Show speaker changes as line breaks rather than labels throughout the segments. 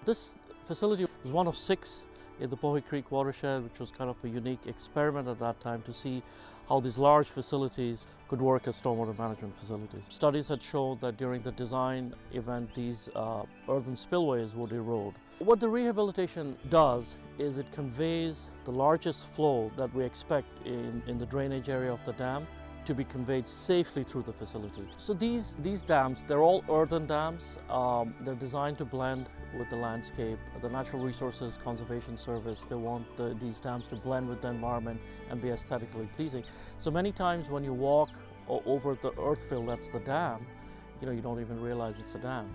This facility was one of 6 in the Pohick Creek Watershed, which was kind of a unique experiment at that time to see how these large facilities could work as stormwater management facilities. Studies had shown that during the design event, these earthen spillways would erode. What the rehabilitation does is it conveys the largest flow that we expect in the drainage area of the dam to be conveyed safely through the facility. So these dams, they're all earthen dams. They're designed to blend with the landscape. The Natural Resources Conservation Service, they want these dams to blend with the environment and be aesthetically pleasing. So many times when you walk over the earth fill that's the dam, you don't even realize it's a dam.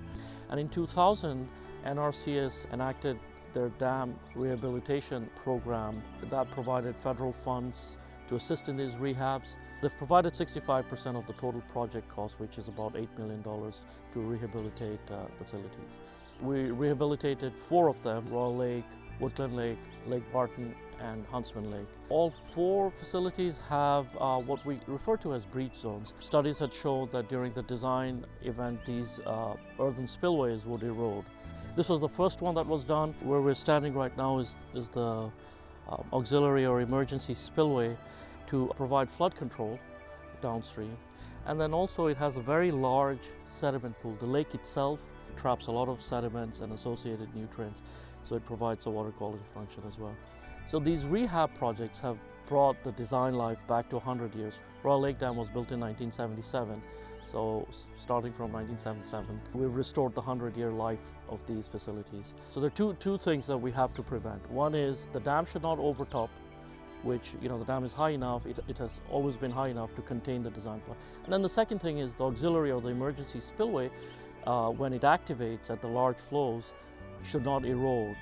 And in 2000, NRCS enacted their dam rehabilitation program that provided federal funds to assist in these rehabs. They've provided 65% of the total project cost, which is about $8 million, to rehabilitate facilities. We rehabilitated 4 of them: Royal Lake, Woodland Lake, Lake Barton, and Huntsman Lake. All 4 facilities have what we refer to as breach zones. Studies had shown that during the design event, these earthen spillways would erode. This was the first one that was done. Where we're standing right now is the auxiliary or emergency spillway to provide flood control downstream. And then also it has a very large sediment pool. The lake itself traps a lot of sediments and associated nutrients, so it provides a water quality function as well. So these rehab projects have brought the design life back to 100 years. Royal Lake Dam was built in 1977. So starting from 1977, we've restored the 100-year life of these facilities. So there are two things that we have to prevent. One is the dam should not overtop, which, the dam is high enough, it has always been high enough to contain the design flood. And then the second thing is the auxiliary or the emergency spillway, when it activates at the large flows, should not erode,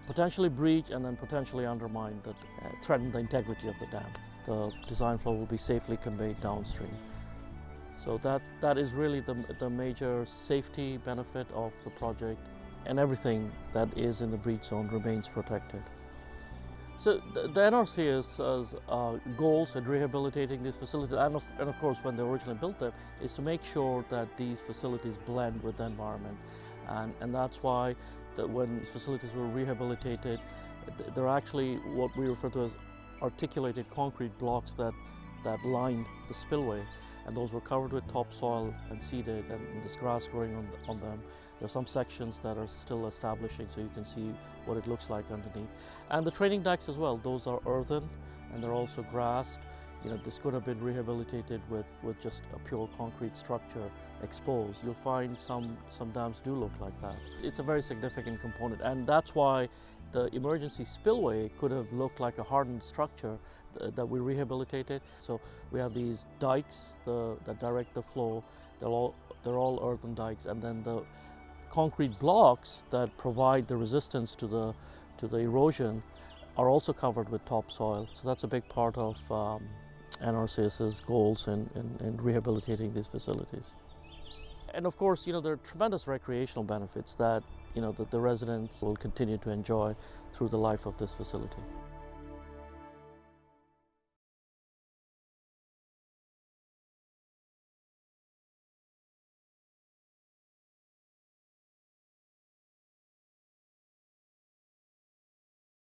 potentially breach, and then potentially undermine, threaten the integrity of the dam. The design flow will be safely conveyed downstream. So that is really the major safety benefit of the project, and everything that is in the breach zone remains protected. So the NRCS's goals in rehabilitating these facilities, and of course when they originally built them, is to make sure that these facilities blend with the environment. And that's why when these facilities were rehabilitated, they're actually what we refer to as articulated concrete blocks that lined the spillway. And those were covered with topsoil and seeded, and there's grass growing on them. There are some sections that are still establishing, so you can see what it looks like underneath. And the training decks as well, those are earthen and they're also grassed. This could have been rehabilitated with just a pure concrete structure exposed. You'll find some dams do look like that. It's a very significant component, and that's why the emergency spillway could have looked like a hardened structure that we rehabilitated. So we have these dikes that direct the flow. They're all earthen dikes, and then the concrete blocks that provide the resistance to the erosion are also covered with topsoil. So that's a big part of NRCS's goals in rehabilitating these facilities. And of course, there are tremendous recreational benefits that the residents will continue to enjoy through the life of this facility.